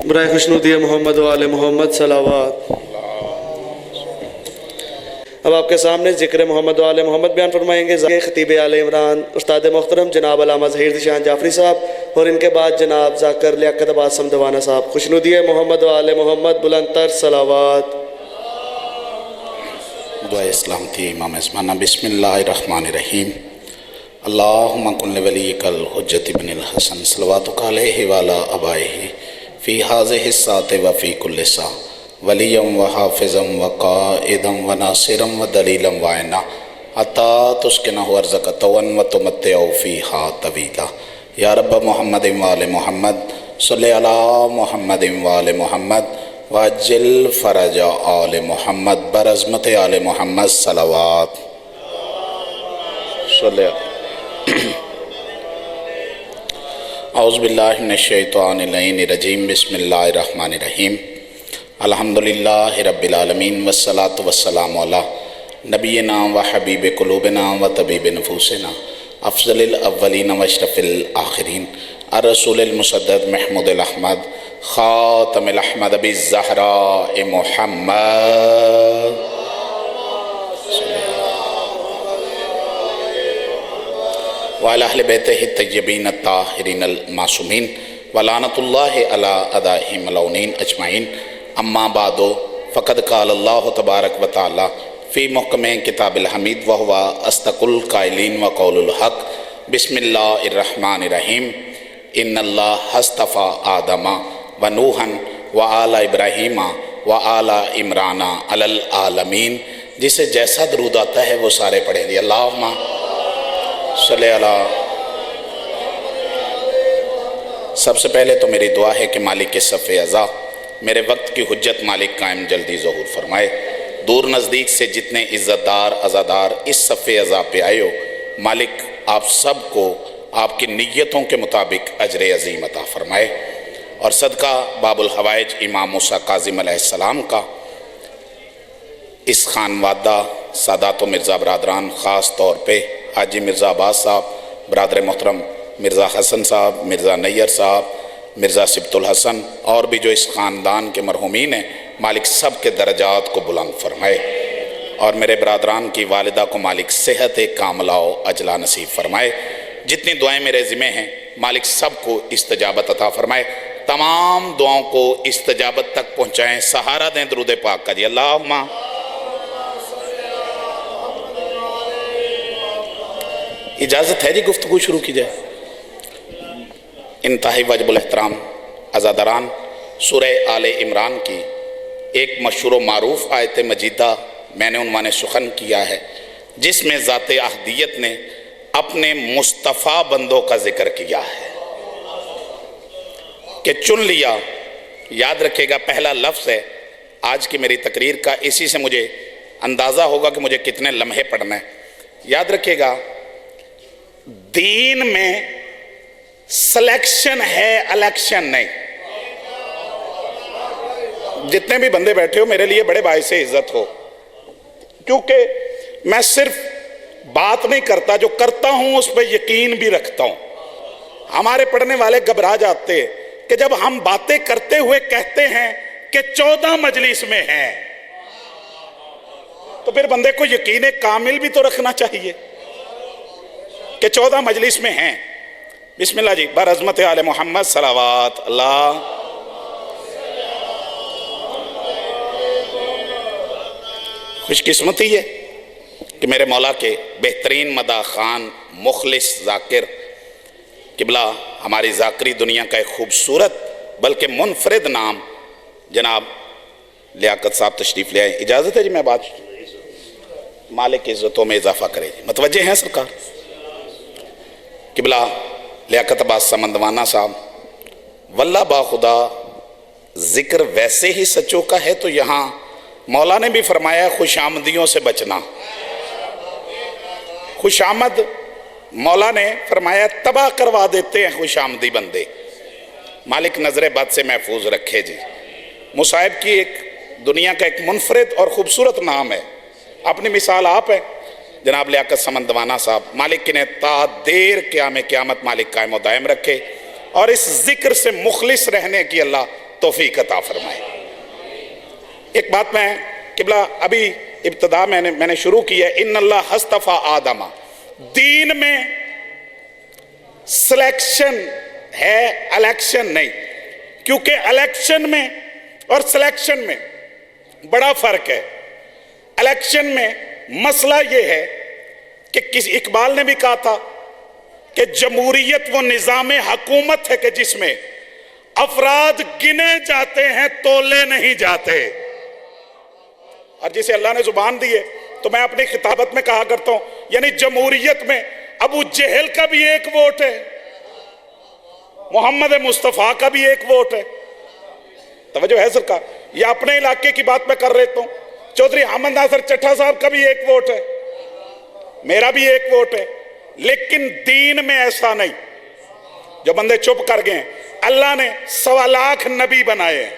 برائے خوشنودی محمد و آل محمد صلوات۔ اب آپ کے سامنے ذکر محمد و آل محمد بیان فرمائیں گے خطیب آل عمران استاد محترم جناب علامہ ظہیر ذیشان جعفری صاحب، اور ان کے بعد جناب ذاکر لیاقت عباس سمدوانہ صاحب۔ خوشنودی محمد و آل محمد بلند تر صلوات۔ دعائے اسلام تھی امام عثمانہ۔ بسم اللہ الرحمن الرحیم۔ اللہم کن لولیک الحجت بن الحسن صلواتک علیہ وعلی آبائہ فی ہذہ الساعۃ وفی کل ساعۃ ولیا وحافظا وقائدا وناصرا ودلیلا وعینا حتی تسکنہ ارضک طوعا وتمتعہ فیہا طویلا۔ یا رب محمد وآل محمد صلی علی محمد وآل محمد وعجل فرج آل محمد برعظمت آل محمد صلوات۔ صلی اللہ اعوذ باللہ من الشیطان اللعین الرجیم۔ بسم اللہ الرحمن الرحیم۔ الحمدللہ رب العالمین والصلاة والسلام علی نبینا و حبیب قلوبنا و طبیب نفوسنا افضل الاولین و اشرف الآخرین الرسول المسدد محمود الاحمد خاتم الاحمد ابی الزہراء محمد وعلی اہل بیتہ الطیبین الطاہرین المعصومین ولعنۃ اللہ علی اعدائہم ملعونین اجمعین۔ اما بعد فقد قال اللہ تبارک و تعالی فی محکم کتاب الحمید وہو اصدق القائلین وقول الحق۔ بسم اللہ الرحمن الرحیم۔ ان اللہ اصطفیٰ آدم و نوحا و آل ابراہیم و آل عمران علی العالمین۔ جسے جیسا درود آتا ہے وہ سارے پڑھیں گے۔ اللہم صلی اللہ۔ سب سے پہلے تو میری دعا ہے کہ مالک صف عزا میرے وقت کی حجت مالک قائم جلدی ظہور فرمائے۔ دور نزدیک سے جتنے عزت دار عزادار اس صف عزا پہ آئے ہو، مالک آپ سب کو آپ کی نیتوں کے مطابق اجر عظیم عطا فرمائے، اور صدقہ باب الحوائج امام موسیٰ کاظم علیہ السلام کا اس خانوادہ سادات و مرزا برادران، خاص طور پہ حاجی مرزا عباس صاحب، برادر محترم مرزا حسن صاحب، مرزا نیر صاحب، مرزا سبت الحسن، اور بھی جو اس خاندان کے مرحومین ہیں، مالک سب کے درجات کو بلند فرمائے، اور میرے برادران کی والدہ کو مالک صحت کاملہ و اجلا نصیب فرمائے۔ جتنی دعائیں میرے ذمہ ہیں مالک سب کو استجابت عطا فرمائے۔ تمام دعاؤں کو استجابت تک پہنچائیں۔ سہارا دیں درود پاک کا جی۔ اللہم اجازت ہے جی گفتگو شروع کی جائے؟ انتہائی واجب الاحترام عزاداران، سورہ آل عمران کی ایک مشہور و معروف آیت مجیدہ میں نے عنوان سخن کیا ہے، جس میں ذات احدیت نے اپنے مصطفیٰ بندوں کا ذکر کیا ہے کہ چن لیا۔ یاد رکھے گا پہلا لفظ ہے آج کی میری تقریر کا، اسی سے مجھے اندازہ ہوگا کہ مجھے کتنے لمحے پڑھنا ہے۔ یاد رکھے گا دین میں سلیکشن ہے، الیکشن نہیں۔ جتنے بھی بندے بیٹھے ہو میرے لیے بڑے باعث عزت ہو، کیونکہ میں صرف بات نہیں کرتا، جو کرتا ہوں اس پہ یقین بھی رکھتا ہوں۔ ہمارے پڑھنے والے گھبرا جاتے ہیں کہ جب ہم باتیں کرتے ہوئے کہتے ہیں کہ 14 مجلس میں ہیں، تو پھر بندے کو یقین کامل بھی تو رکھنا چاہیے کہ 14 مجلس میں ہیں۔ بسم اللہ جی، برعظمت آل محمد صلوات اللہ۔ خوش قسمتی ہے کہ میرے مولا کے بہترین مداح خان، مخلص ذاکر قبلہ، ہماری ذاکری دنیا کا ایک خوبصورت بلکہ منفرد نام جناب لیاقت صاحب تشریف لے آئے۔ اجازت ہے جی میں بات مالک عزتوں میں اضافہ کرے جی؟ متوجہ ہیں سرکار؟ قبلہ لیاقت عباس سمندوانہ صاحب، واللہ با خدا ذکر ویسے ہی سچوں کا ہے تو یہاں مولا نے بھی فرمایا خوش آمدیوں سے بچنا۔ خوش آمد مولا نے فرمایا تباہ کروا دیتے ہیں خوش آمدی بندے۔ مالک نظر بد سے محفوظ رکھے جی۔ مصائب کی ایک دنیا کا ایک منفرد اور خوبصورت نام ہے، اپنی مثال آپ ہیں جناب لیاقت سمندوانہ صاحب۔ مالک نے تا دیر قیامت مالک قائم و دائم رکھے، اور اس ذکر سے مخلص رہنے کی اللہ توفیق عطا فرمائے۔ ایک بات میں قبلہ ابھی ابتدا میں نے شروع کی ہے، ان اللہ اصطفیٰ آدم، دین میں سلیکشن ہے، الیکشن نہیں، کیونکہ الیکشن میں اور سلیکشن میں بڑا فرق ہے۔ الیکشن میں مسئلہ یہ ہے کہ اقبال نے بھی کہا تھا کہ جمہوریت وہ نظام حکومت ہے کہ جس میں افراد گنے جاتے ہیں، تولے نہیں جاتے۔ اور جسے اللہ نے زبان دی ہے تو میں اپنی خطابت میں کہا کرتا ہوں، یعنی جمہوریت میں ابو جہل کا بھی ایک ووٹ ہے، محمد مصطفیٰ کا بھی ایک ووٹ ہے۔ توجہ ہے سرکار، یہ اپنے علاقے کی بات میں کر رہتا ہوں، چودھری احمد ناصر چٹھا صاحب کا بھی ایک ووٹ ہے، میرا بھی ایک ووٹ ہے۔ لیکن دین میں ایسا نہیں، جو بندے چپ کر گئے ہیں۔ اللہ نے 1.25 لاکھ نبی بنائے ہیں۔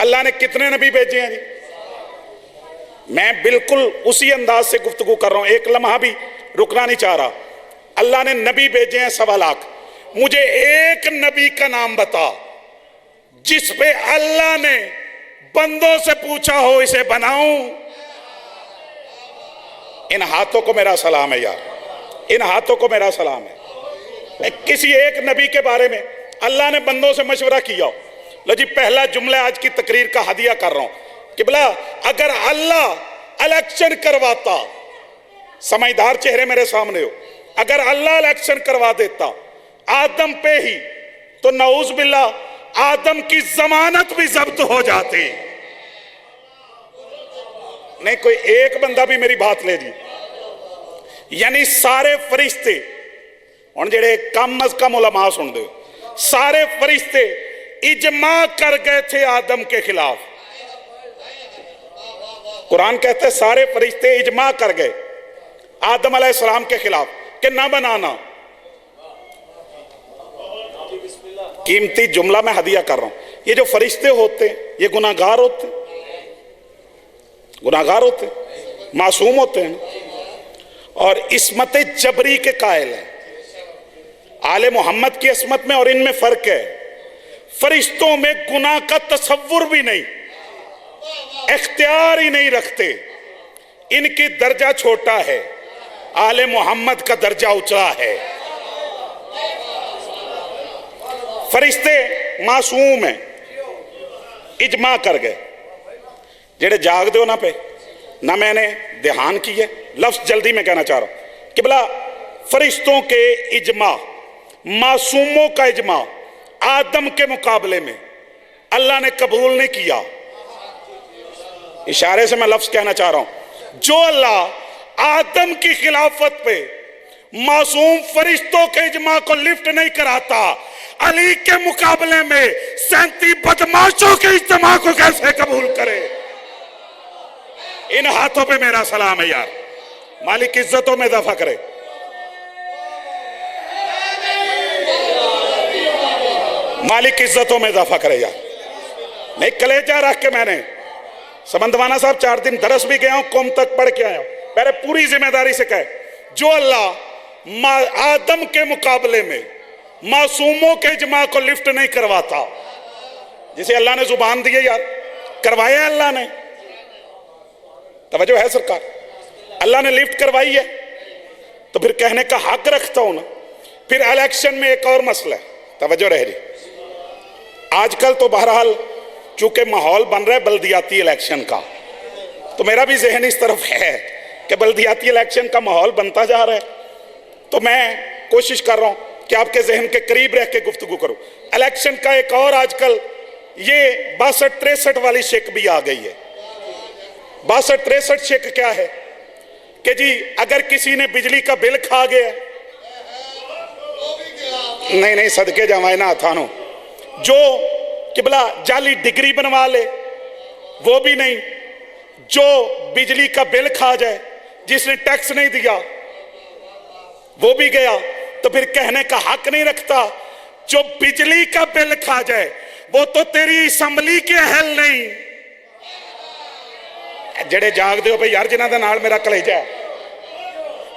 اللہ نے کتنے نبی بھیجے ہیں جی؟ میں بالکل اسی انداز سے گفتگو کر رہا ہوں، ایک لمحہ بھی رکنا نہیں چاہ رہا۔ اللہ نے نبی بھیجے ہیں 1.25 لاکھ، مجھے ایک نبی کا نام بتا جس پہ اللہ نے بندوں سے پوچھا ہو اسے بناؤں۔ ان ہاتھوں کو میرا سلام ہے یار، ان ہاتھوں کو میرا سلام ہے۔ کسی ایک نبی کے بارے میں اللہ نے بندوں سے مشورہ کیا ہو۔ لو جی، پہلا جملہ آج کی تقریر کا ہدیہ کر رہا ہوں کہ بلا اگر اللہ الیکشن کرواتا، سمجھدار چہرے میرے سامنے ہو، اگر اللہ الیکشن کروا دیتا آدم پہ ہی تو نعوذ باللہ آدم کی ضمانت بھی ضبط ہو جاتی۔ نہیں کوئی ایک بندہ بھی میری بات لے جی۔ یعنی سارے فرشتے، اور جڑے کم از کم علماء سن دے، سارے فرشتے اجماع کر گئے تھے آدم کے خلاف۔ قرآن کہتے ہیں سارے فرشتے اجماع کر گئے آدم علیہ السلام کے خلاف کہ نہ بنانا۔ قیمتی جملہ میں ہدیہ کر رہا ہوں، یہ جو فرشتے ہوتے ہیں یہ گناہگار ہوتے ہیں، گناہگار ہوتے ہیں، معصوم ہوتے ہیں، اور عصمت جبری کے قائل ہیں۔ آل محمد کی عصمت میں اور ان میں فرق ہے۔ فرشتوں میں گناہ کا تصور بھی نہیں، اختیار ہی نہیں رکھتے، ان کی درجہ چھوٹا ہے، آل محمد کا درجہ اونچا ہے۔ فرشتے معصوم ہیں، اجماع کر گئے۔ جڑے جاگ دے نہ پہ نہ میں نے دھیان کی ہے، لفظ جلدی میں کہنا چاہ رہا ہوں کہ بلا فرشتوں کے اجماع، معصوموں کا اجماع آدم کے مقابلے میں اللہ نے قبول نہیں کیا۔ اشارے سے میں لفظ کہنا چاہ رہا ہوں، جو اللہ آدم کی خلافت پہ معصوم فرشتوں کے اجماع کو لفٹ نہیں کراتا، علی کے مقابلے میں 37 بدماشوں کے اجتماع کو کیسے قبول کرے؟ ان ہاتھوں پہ میرا سلام ہے یار، مالک عزتوں میں اضافہ کرے۔ مالک عزتوں میں اضافہ کرے یار۔ نہیں کلیجہ رکھ کے میں نے سمندوانا صاحب 4 دن درس بھی گیا ہوں، قوم تک پڑھ کے آیا ہوں، پہلے پوری ذمہ داری سے کہے، جو اللہ آدم کے مقابلے میں معصوموں کے اجماع کو لفٹ نہیں کرواتا، جسے اللہ نے زبان دی ہے یار، کروایا اللہ نے، توجہ ہے سرکار، اللہ نے لفٹ کروائی ہے تو پھر کہنے کا حق رکھتا ہوں نا۔ پھر الیکشن میں ایک اور مسئلہ ہے، توجہ رہ رہی، آج کل تو بہرحال چونکہ ماحول بن رہا ہے بلدیاتی الیکشن کا، تو میرا بھی ذہن اس طرف ہے کہ بلدیاتی الیکشن کا ماحول بنتا جا رہا ہے، تو میں کوشش کر رہا ہوں کہ آپ کے ذہن کے قریب رہ کے گفتگو کروں۔ الیکشن کا ایک اور آج کل یہ 62-63 والی شک بھی آ گئی ہے۔ 62-63 شک کیا ہے کہ جی اگر کسی نے بجلی کا بل کھا گیا، نہیں صدقے جمائے نہ تھانو، جو قبلہ جعلی ڈگری بنوا لے وہ بھی نہیں، جو بجلی کا بل کھا جائے، جس نے ٹیکس نہیں دیا وہ بھی گیا، تو پھر کہنے کا حق نہیں رکھتا جو بجلی کا بل کھا جائے وہ تو تیری اسمبلی کے اہل نہیں۔ جڑے جاگ دے ہو بھئی یار جنہ دا نال میرا کلیجہ ہے،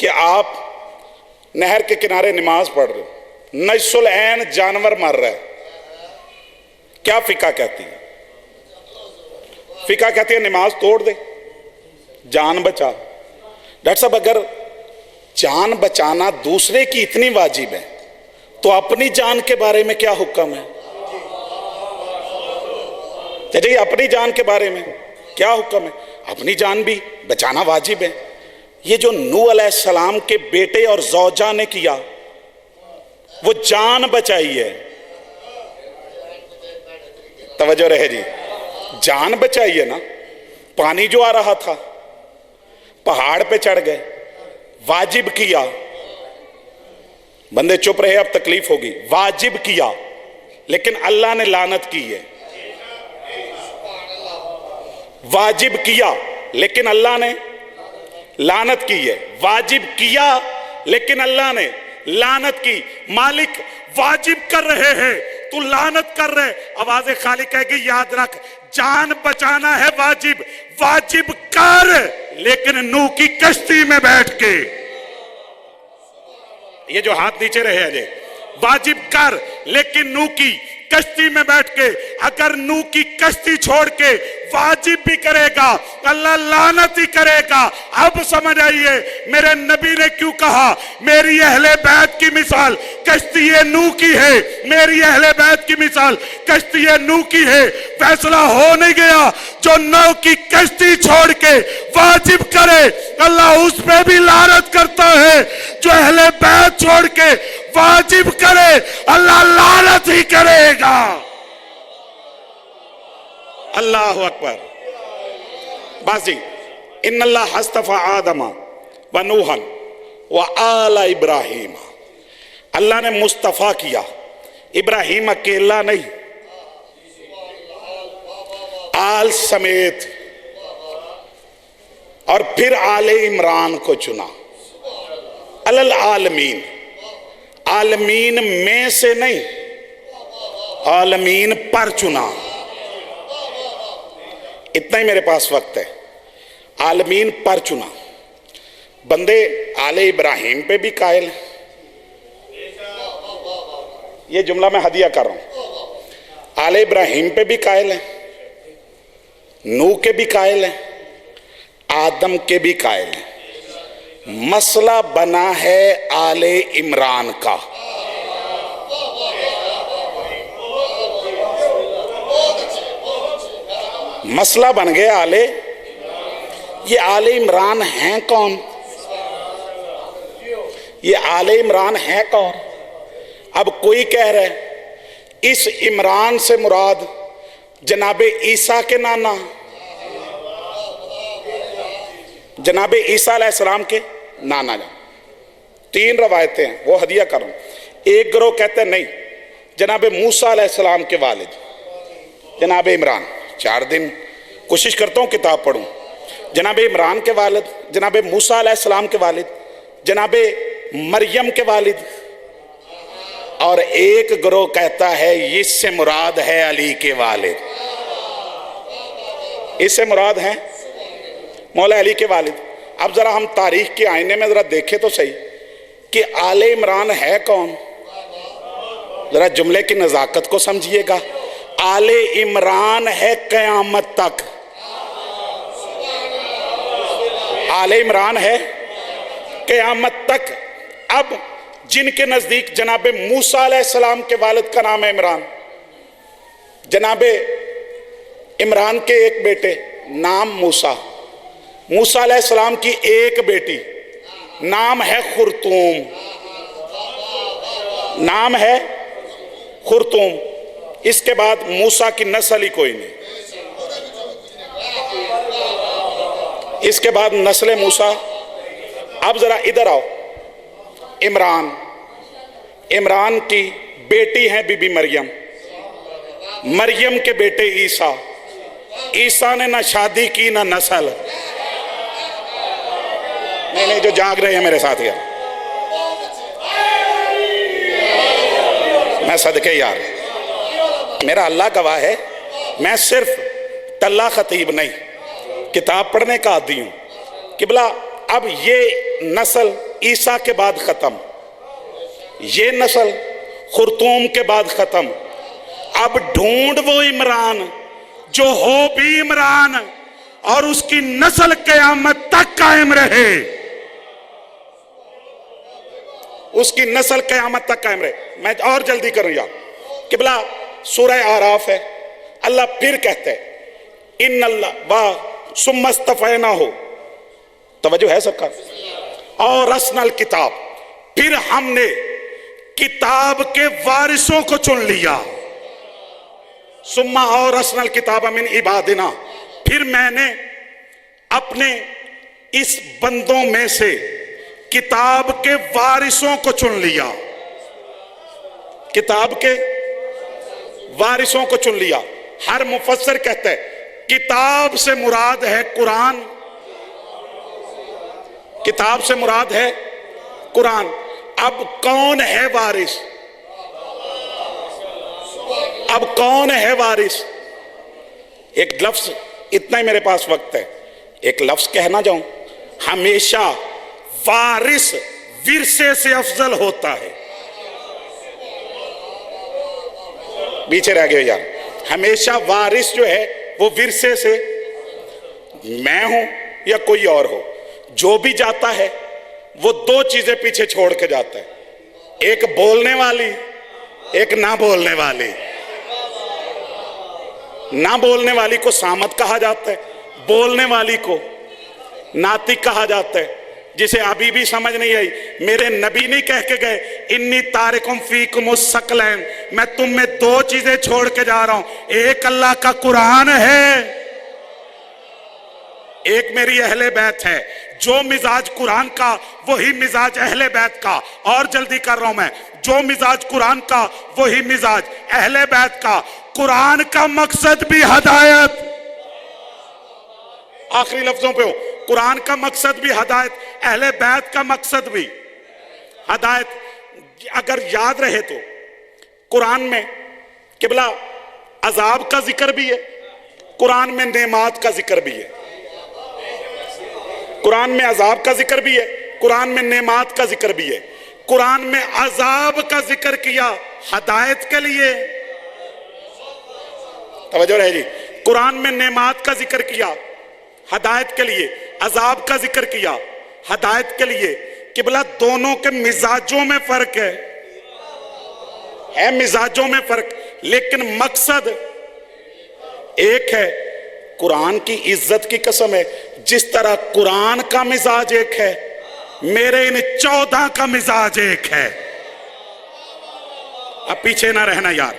کہ آپ نہر کے کنارے نماز پڑھ رہے ہو، نجس العین جانور مر رہا ہے، کیا فقہ کہتی ہے؟ فقہ کہتی ہے نماز توڑ دے، جان بچا۔ ڈاکٹر صاحب اگر جان بچانا دوسرے کی اتنی واجب ہے تو اپنی جان کے بارے میں کیا حکم ہے؟ جی اپنی جان کے بارے میں کیا حکم ہے؟ اپنی جان بھی بچانا واجب ہے۔ یہ جو نوح علیہ السلام کے بیٹے اور زوجہ نے کیا وہ جان بچائی ہے، توجہ رہے جی، جان بچائی ہے نا۔ پانی جو آ رہا تھا پہاڑ پہ چڑھ گئے، واجب کیا، بندے چپ رہے اب تکلیف ہوگی، واجب کیا لیکن اللہ نے لعنت کی ہے۔ واجب کیا لیکن اللہ نے لعنت کی ہے، واجب کیا لیکن اللہ نے لعنت کی۔ مالک واجب کر رہے ہیں تو لعنت کر رہے، آواز خالق کہے گی یاد رکھ جان بچانا ہے واجب، واجب کر لیکن نوح کی کشتی میں بیٹھ کے، یہ جو ہاتھ نیچے رہے ہیں جی، واجب کر لیکن نوح کی کشتی میں بیٹھ کے، اگر نوح کی کشتی چھوڑ کے واجب بھی کرے گا اللہ لعنت ہی کرے گا۔ اب سمجھ آئیے میرے نبی نے کیوں کہا میری اہل بیت کی مثال کشتی نوح کی ہے، میری اہل بیت کی مثال کشتی نوح کی ہے۔ فیصلہ ہو نہیں گیا، جو نوح کی کشتی چھوڑ کے واجب کرے اللہ اس پہ بھی لعنت کرتا ہے، جو اہل بیت چھوڑ کے واجب کرے اللہ لعنت ہی کرے گا۔ اللہ اکبر۔ بس جی، ان اللہ اصطفی آدم و نوحا و آل ابراہیم، اللہ نے مصطفیٰ کیا ابراہیم اکیلا نہیں، آل سمیت، اور پھر آل عمران کو چنا، العالمین، عالمین میں سے نہیں عالمین پر چنا۔ اتنا ہی میرے پاس وقت ہے، عالمین پر چنا۔ بندے آل ابراہیم پہ بھی قائل ہیں، یہ جملہ میں ہدیہ کر رہا ہوں، آل ابراہیم پہ بھی قائل ہیں، نوح کے بھی قائل ہیں، آدم کے بھی قائل ہیں۔ مسئلہ بنا ہے آل عمران کا۔ مسئلہ بن گیا یہ آل عمران ہیں کون؟ یہ آل عمران ہیں کون؟ اب کوئی کہہ رہے اس عمران سے مراد جناب عیسیٰ کے نانا، جناب عیسیٰ علیہ السلام کے نانا جان۔ تین روایتیں ہیں وہ ہدیہ کر رہا ہوں۔ ایک گروہ کہتے ہیں نہیں، جناب موسیٰ علیہ السلام کے والد جناب عمران، 4 دن کوشش کرتا ہوں کتاب پڑھوں، جناب عمران کے والد، جناب موسیٰ علیہ السلام کے والد، جناب مریم کے والد، اور ایک گروہ کہتا ہے اس سے مراد ہے علی کے والد، اس سے مراد ہے مولا علی کے والد۔ اب ذرا ہم تاریخ کے آئینے میں ذرا دیکھیں تو صحیح کہ آل عمران ہے کون؟ ذرا جملے کی نزاکت کو سمجھیے گا۔ آل عمران ہے قیامت تک، آل عمران ہے قیامت تک۔ اب جن کے نزدیک جناب موسیٰ علیہ السلام کے والد کا نام ہے عمران، جناب عمران کے ایک بیٹے نام موسیٰ، موسیٰ علیہ السلام کی ایک بیٹی نام ہے خرطوم، نام ہے خرطوم۔ اس کے بعد موسیٰ کی نسل ہی کوئی نہیں، اس کے بعد نسل موسیٰ۔ اب ذرا ادھر آؤ، عمران کی بیٹی ہیں بی بی مریم، مریم کے بیٹے عیسیٰ، عیسیٰ نے نہ شادی کی نہ نسل۔ نہیں جو جاگ رہے ہیں میرے ساتھ یار، میں صدقے یار، میرا اللہ گواہ ہے میں صرف ٹلہ خطیب نہیں، کتاب پڑھنے کا عادی ہوں۔ قبلہ اب یہ نسل عیسیٰ کے بعد ختم، یہ نسل خرطوم کے بعد ختم، اب ڈھونڈ وہ عمران جو ہو بھی عمران اور اس کی نسل قیامت تک قائم رہے، اس کی نسل قیامت تک قائم رہے۔ میں اور جلدی کروں یار، قبلہ سورہ اعراف ہے، اللہ پھر کہتے ہیں ان اللہ ثم اصطفیناہ، توجہ ہے سرکار، اور رسنا الکتاب، پھر ہم نے کتاب کے وارثوں کو چن لیا، ثم اور رسنا الکتاب من عبادنا، پھر میں نے اپنے اس بندوں میں سے کتاب کے وارثوں کو چن لیا، کتاب کے وارثوں کو چن لیا۔ ہر مفسر کہتا ہے کتاب سے مراد ہے قرآن، کتاب سے مراد ہے قرآن۔ اب کون ہے وارث؟ اب کون ہے وارث؟ ایک لفظ، اتنا ہی میرے پاس وقت ہے، ایک لفظ کہنا جاؤں، ہمیشہ وارث ورثے سے افضل ہوتا ہے۔ پیچھے رہ گئے یار، ہمیشہ وارث جو ہے وہ ورثے سے، میں ہوں یا کوئی اور ہو، جو بھی جاتا ہے وہ دو چیزیں پیچھے چھوڑ کے جاتا ہے، ایک بولنے والی، ایک نہ بولنے والی۔ نہ بولنے والی کو سامت کہا جاتا ہے، بولنے والی کو ناطق کہا جاتا ہے، جسے ابھی بھی سمجھ نہیں آئی۔ میرے نبی نہیں کہہ کے گئے انی تارکم فیکم الثقلین، میں تم میں دو چیزیں چھوڑ کے جا رہا ہوں، ایک اللہ کا قرآن ہے، ایک میری اہل بیت ہے۔ جو مزاج قرآن کا وہی مزاج اہل بیت کا، اور جلدی کر رہا ہوں میں، جو مزاج قرآن کا وہی مزاج اہل بیت کا۔ قرآن کا مقصد بھی ہدایت، آخری لفظوں پہ ہو، قرآن کا مقصد بھی ہدایت، اہل بیت کا مقصد بھی ہدایت۔ اگر یاد رہے تو قرآن میں قبلہ عذاب کا ذکر بھی ہے، قرآن میں نعمات کا ذکر بھی ہے، قرآن میں عذاب کا ذکر بھی ہے، قرآن میں نعمات کا ذکر بھی ہے۔ قرآن میں عذاب کا ذکر کیا ہدایت کے لیے، توجہ رہے جی، قرآن میں نعمات کا ذکر کیا ہدایت کے لیے، عذاب کا ذکر کیا ہدایت کے لیے۔ قبلہ دونوں کے مزاجوں میں فرق ہے مزاجوں میں فرق، لیکن مقصد ایک ہے۔ قرآن کی عزت کی قسم ہے، جس طرح قرآن کا مزاج ایک ہے، میرے ان 14 کا مزاج ایک ہے۔ اب پیچھے نہ رہنا یار،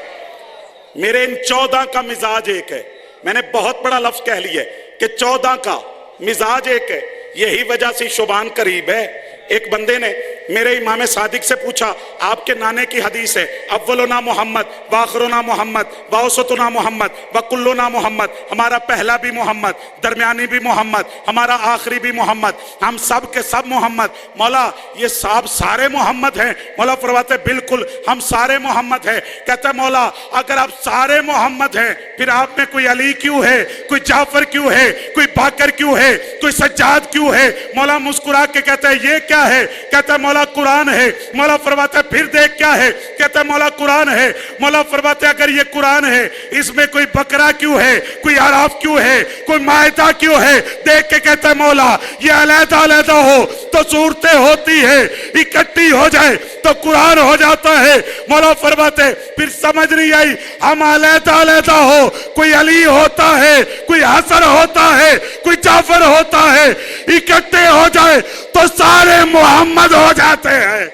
میرے ان 14 کا مزاج ایک ہے۔ میں نے بہت بڑا لفظ کہہ لیا کہ 14 کا مزاج ایک ہے، یہی وجہ سے شبان قریب ہے۔ ایک بندے نے میرے امام صادق سے پوچھا، آپ کے نانے کی حدیث ہے اولنا محمد وآخرنا محمد واوسطنا محمد وکلنا محمد، ہمارا پہلا بھی محمد، درمیانی بھی محمد، ہمارا آخری بھی محمد، ہم سب کے سب محمد۔ مولا یہ سب سارے محمد ہیں؟ مولا فرماتے بالکل ہم سارے محمد ہیں۔ کہتا ہے مولا اگر آپ سارے محمد ہیں پھر آپ میں کوئی علی کیوں ہے، کوئی جعفر کیوں ہے، کوئی باقر کیوں ہے، کوئی سجاد کیوں ہے؟ مولا مسکرا کے کہتا ہے یہ کیا ہے؟ کہتا ہے مولا قرآن ہے۔ مولا فرماتا ہے پھر دیکھ کیا ہے؟ کہتا ہے مولا قرآن ہے۔ مولا فرماتے ہیں اگر یہ قرآن ہے اس میں کوئی بکرا کیوں ہے، کوئی اعراف کیوں ہے، کوئی مائدہ کیوں ہے؟ دیکھ کے کہتا ہے مولا یہ علیحدہ علیحدہ ہو تو صورتیں ہوتی ہے، اکٹھی ہو جائے تو قرآن ہو جاتا ہے۔ مولا فرماتے ہیں پھر سمجھ نہیں آئی، ہم علیحدہ علیحدہ ہو، کوئی علی ہوتا ہے، کوئی حسن ہوتا ہے، کوئی جعفر ہوتا ہے، اکٹھے ہو جائے تو سارے محمد ہو جاتے ہیں۔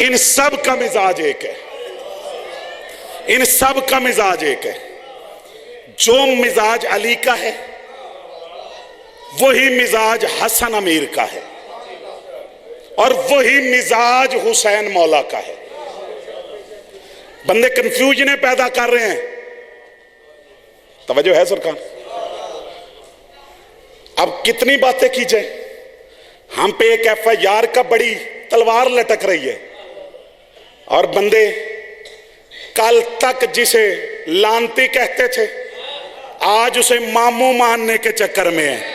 ان سب کا مزاج ایک ہے، ان سب کا مزاج ایک ہے۔ جو مزاج علی کا ہے وہی مزاج حسن امیر کا ہے، اور وہی مزاج حسین مولا کا ہے۔ بندے کنفیوژنیں پیدا کر رہے ہیں، توجہ ہے سرکار؟ اب کتنی باتیں کی جائیں، ہم پہ ایک ایف آئی آر کا بڑی تلوار لٹک رہی ہے، اور بندے کل تک جسے لانتی کہتے تھے آج اسے ماموں ماننے کے چکر میں ہے.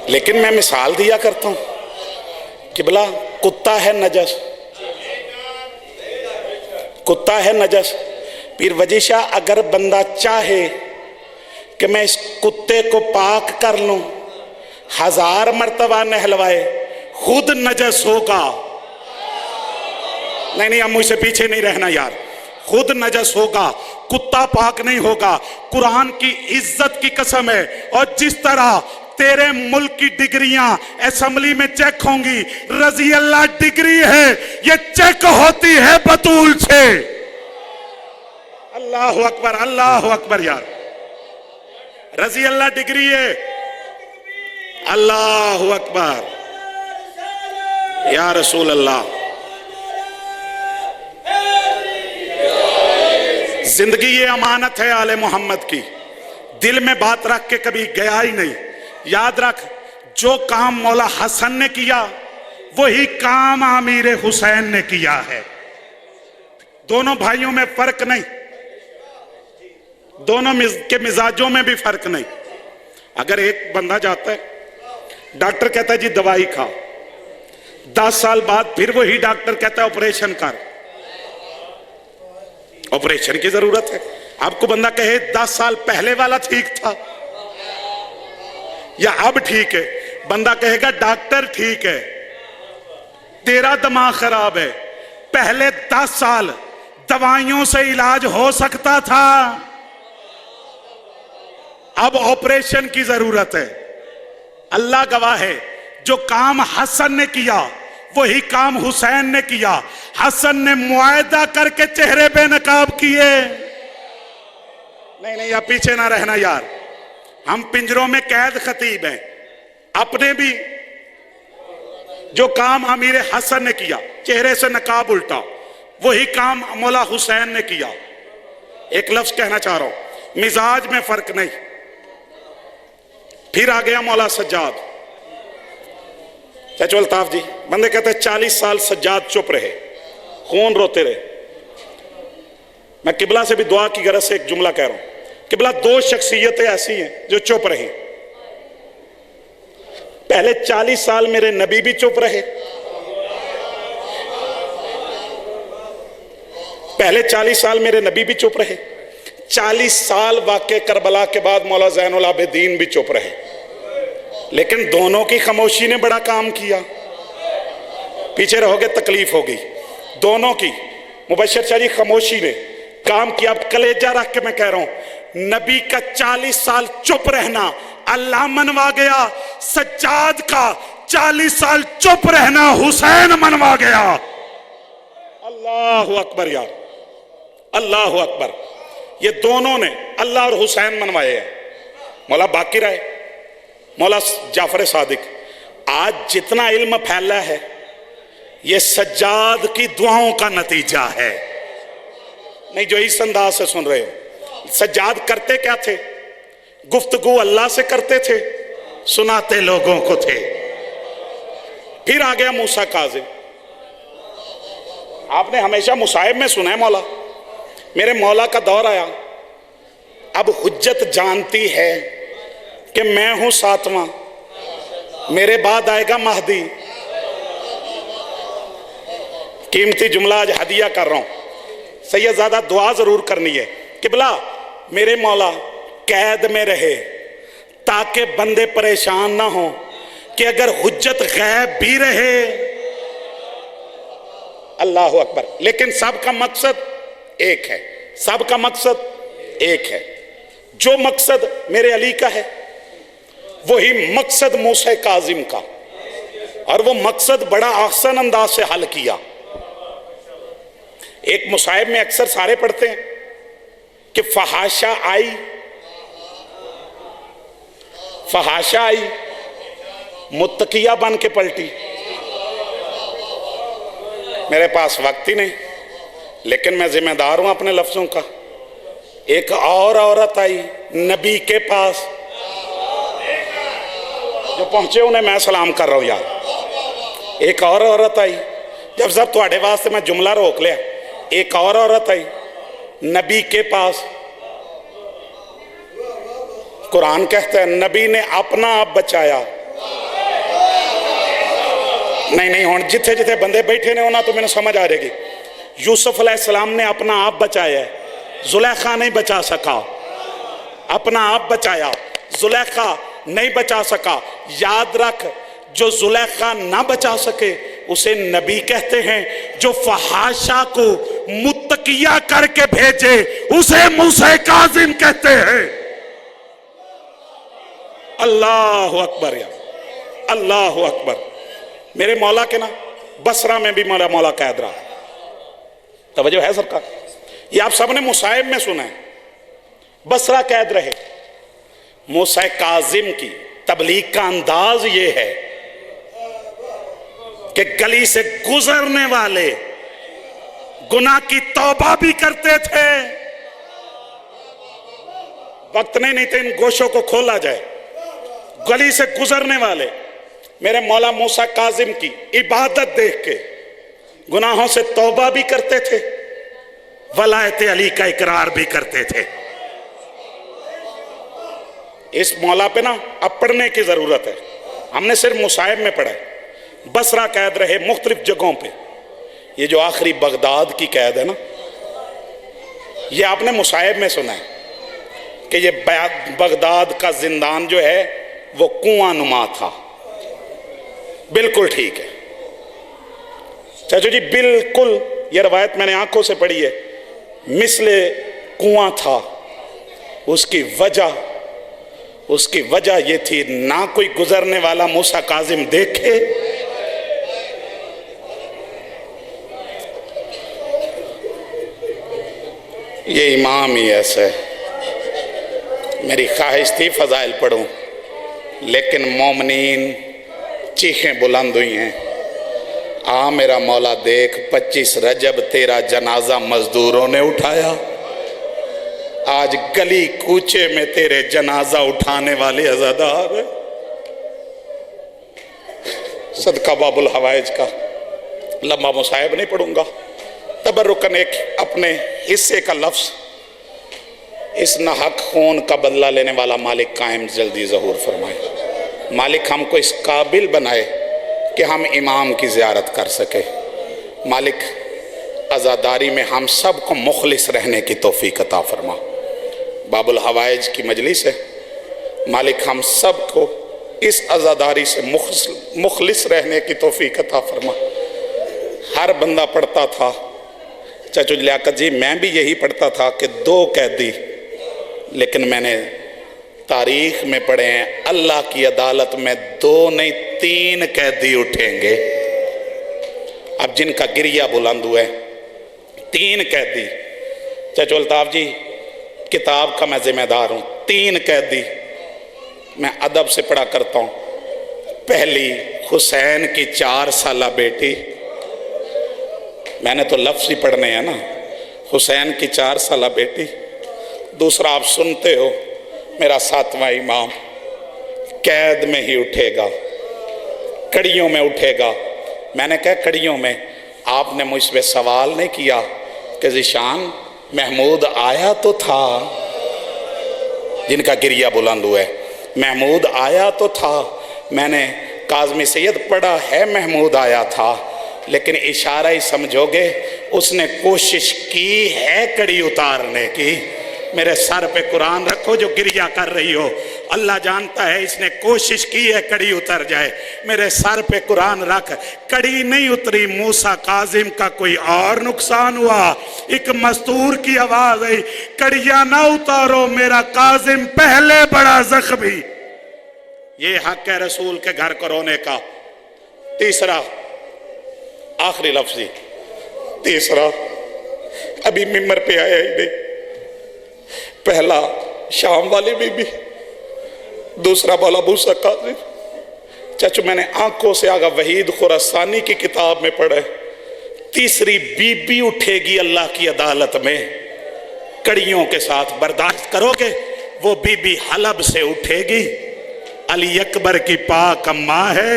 لیکن میں مثال دیا کرتا ہوں کہ بلا کتا ہے نجس، کتا ہے نجس. پیر وجی شاہ اگر بندہ چاہے کہ میں اس کتے کو پاک کر لوں، 1000 مرتبہ نہلوائے، خود نجس ہوگا. نہیں اب مجھ سے پیچھے نہیں رہنا یار، خود نجس ہوگا، کتا پاک نہیں ہوگا. قرآن کی عزت کی قسم ہے. اور جس طرح تیرے ملک کی ڈگریاں اسمبلی میں چیک ہوں گی، رضی اللہ ڈگری ہے، یہ چیک ہوتی ہے بطول سے. اللہ اکبر اللہ اکبر یار، رضی اللہ ڈگری ہے. اللہ اکبر یا رسول اللہ. زندگی یہ امانت ہے آل محمد کی، دل میں بات رکھ کے کبھی گیا ہی نہیں. یاد رکھ، جو کام مولا حسن نے کیا وہی کام امیر حسین نے کیا ہے. دونوں بھائیوں میں فرق نہیں، دونوں کے مزاجوں میں بھی فرق نہیں. اگر ایک بندہ جاتا ہے، ڈاکٹر کہتا ہے جی دوائی کھا، 10 سال بعد پھر وہی ڈاکٹر کہتا ہے آپریشن کر، آپریشن کی ضرورت ہے. آپ کو بندہ کہے 10 سال پہلے والا ٹھیک تھا یا اب ٹھیک ہے، بندہ کہے گا ڈاکٹر ٹھیک ہے، تیرا دماغ خراب ہے. پہلے 10 سال دوائیوں سے علاج ہو سکتا تھا، اب آپریشن کی ضرورت ہے. اللہ گواہ ہے، جو کام حسن نے کیا وہی کام حسین نے کیا. حسن نے معاہدہ کر کے چہرے پہ نقاب کیے. نہیں آپ پیچھے نہ رہنا یار، ہم پنجروں میں قید خطیب ہیں. اپنے بھی جو کام امیر حسن نے کیا، چہرے سے نقاب الٹا، وہی کام مولا حسین نے کیا. ایک لفظ کہنا چاہ رہا ہوں، مزاج میں فرق نہیں. پھر آ گیا مولا سجاد. چچو الطاف جی، بندے کہتے ہیں 40 سال سجاد چپ رہے، خون روتے رہے. میں قبلہ سے بھی دعا کی غرض سے ایک جملہ کہہ رہا ہوں. قبلہ 2 شخصیتیں ایسی ہیں جو چپ رہی. پہلے 40 سال میرے نبی بھی چپ رہے، پہلے 40 سال میرے نبی بھی چپ رہے. 40 سال واقع کربلا کے بعد مولا زین العابدین بھی چپ رہے. لیکن دونوں کی خاموشی نے بڑا کام کیا. پیچھے رہو گے تکلیف ہوگی. دونوں کی، مبشر شاہ جی، خاموشی نے کام کیا. اب کلیجہ رکھ کے میں کہہ رہا ہوں، نبی کا 40 سال چپ رہنا اللہ منوا گیا، سجاد کا 40 سال چپ رہنا حسین منوا گیا. اللہ اکبر یار، اللہ اکبر. یہ دونوں نے اللہ اور حسین منوائے ہیں. مولا باقر ہے، مولا جعفر صادق. آج جتنا علم پھیلا ہے یہ سجاد کی دعاؤں کا نتیجہ ہے. نہیں جو اس انداز سے سن رہے ہو، سجاد کرتے کیا تھے؟ گفتگو اللہ سے کرتے تھے، سناتے لوگوں کو تھے. پھر آ گیا موسیٰ کاظم. آپ نے ہمیشہ مصائب میں سنا ہے مولا. میرے مولا کا دور آیا، اب حجت جانتی ہے کہ میں ہوں 7واں، میرے بعد آئے گا مہدی. قیمتی جملہ آج ہدیہ کر رہا ہوں. سید زادہ دعا ضرور کرنی ہے کہ بلا میرے مولا قید میں رہے تاکہ بندے پریشان نہ ہوں کہ اگر حجت غیب بھی رہے. اللہ اکبر. لیکن سب کا مقصد ایک ہے، سب کا مقصد ایک ہے. جو مقصد میرے علی کا ہے وہی مقصد موسیٰ کاظم کا، اور وہ مقصد بڑا احسن انداز سے حل کیا. ایک مصائب میں اکثر سارے پڑھتے ہیں کہ فحاشا آئی، فحاشا آئی، متقیہ بن کے پلٹی. میرے پاس وقت ہی نہیں، لیکن میں ذمہ دار ہوں اپنے لفظوں کا. ایک اور عورت آئی نبی کے پاس، جو پہنچے انہیں میں سلام کر رہا ہوں یار. ایک اور عورت آئی، جب سب تھوڑے واسطے میں جملہ روک لیا، ایک اور عورت آئی نبی کے پاس، قرآن کہتا ہے نبی نے اپنا آپ بچایا. نہیں ہون جتھے جتھے بندے بیٹھے نے ہونا تو میں نے سمجھ آ جائے گی. یوسف علیہ السلام نے اپنا آپ بچایا ہے، زلیخا نہیں بچا سکا. اپنا آپ بچایا، زلیخا نہیں بچا سکا. یاد رکھ، جو زلیخا نہ بچا سکے اسے نبی کہتے ہیں. جو فحاشا کو متقیہ کر کے بھیجے اسے موسیٰ کاظم کہتے ہیں. اللہ اکبر یا اللہ اکبر. میرے مولا کے نا بصرہ میں بھی مولا قید رہا. توجہ ہے سرکار؟ یہ آپ سب نے مصائب میں سنا ہے، بصرہ قید رہے. موسیٰ کاظم کی تبلیغ کا انداز یہ ہے کہ گلی سے گزرنے والے گناہ کی توبہ بھی کرتے تھے. وقت نہیں تھے ان گوشوں کو کھولا جائے. گلی سے گزرنے والے میرے مولا موسیٰ کاظم کی عبادت دیکھ کے گناہوں سے توبہ بھی کرتے تھے، ولایت علی کا اقرار بھی کرتے تھے. اس مولا پہ نا اب پڑھنے کی ضرورت ہے. ہم نے صرف مصائب میں پڑھا ہے. بصرہ قید رہے مختلف جگہوں پہ. یہ جو آخری بغداد کی قید ہے نا، یہ آپ نے مصائب میں سنا ہے کہ یہ بغداد کا زندان جو ہے وہ کنواں نما تھا. بالکل ٹھیک ہے چاچو جی، بالکل. یہ روایت میں نے آنکھوں سے پڑھی ہے. مثل کنواں تھا. اس کی وجہ یہ تھی نہ کوئی گزرنے والا موسیٰ کاظم دیکھے، یہ امام ہی ایسا ہے. میری خواہش تھی فضائل پڑھوں، لیکن مومنین چیخیں بلند ہوئی ہیں. میرا مولا دیکھ، 25 رجب تیرا جنازہ مزدوروں نے اٹھایا، آج گلی کوچے میں تیرے جنازہ اٹھانے والے عزادار ہیں. صدقہ باب الحوائج کا لمبا مصائب نہیں پڑھوں گا. تبرکن ایک اپنے حصے کا لفظ. اس ناحق خون کا بدلہ لینے والا مالک قائم جلدی ظہور فرمائے. مالک ہم کو اس قابل بنائے کہ ہم امام کی زیارت کر سکے. مالک عزاداری میں ہم سب کو مخلص رہنے کی توفیق عطا فرما. باب الحوائج کی مجلس ہے. مالک ہم سب کو اس عزاداری سے مخلص رہنے کی توفیق عطا فرما. ہر بندہ پڑھتا تھا، چچو لیاقت جی میں بھی یہی پڑھتا تھا کہ 2 قیدی، لیکن میں نے تاریخ میں پڑھے ہیں اللہ کی عدالت میں 2 نہیں 3 قیدی اٹھیں گے. اب جن کا گریہ بلند ہوا ہے 3 قیدی. چچو الطاف جی کتاب کا میں ذمہ دار ہوں. 3 قیدی میں ادب سے پڑھا کرتا ہوں. پہلی حسین کی 4 سالہ بیٹی، میں نے تو لفظ ہی پڑھنے ہیں نا. حسین کی 4 سالہ بیٹی. دوسرا آپ سنتے ہو میرا 7واں امام قید میں ہی اٹھے گا، کڑیوں میں اٹھے گا. میں نے کہا کڑیوں میں؟ آپ نے مجھ سے سوال نہیں کیا کہ ذیشان محمود آیا تو تھا، جن کا گریہ بلند ہوا ہے. محمود آیا تو تھا. میں نے کاظمی سید پڑھا ہے محمود آیا تھا، لیکن اشارہ ہی سمجھو گے اس نے کوشش کی ہے کڑی اتارنے کی. میرے سر پہ قرآن رکھو جو گریہ کر رہی ہو، اللہ جانتا ہے اس نے کوشش کی ہے کڑی اتر جائے. میرے سر پہ قرآن رکھ، کڑی نہیں اتری. موسیٰ کاظم کا کوئی اور نقصان ہوا. ایک مستور کی آواز آئی، کڑیاں نہ اتارو میرا کاظم پہلے بڑا زخمی. یہ حق ہے رسول کے گھر کو رونے کا. تیسرا آخری لفظی، تیسرا ابھی ممبر پہ آیا ہی نہیں. پہلا شام والی بی بی، دوسرا مولا موسیٰ کاظم. چچو میں نے آنکھوں سے آگا وحید خراسانی کی کتاب میں پڑھا ہے. تیسری بی بی اٹھے گی اللہ کی عدالت میں کڑیوں کے ساتھ. برداشت کرو گے؟ وہ بی بی حلب سے اٹھے گی. علی اکبر کی پاک اماں ہے.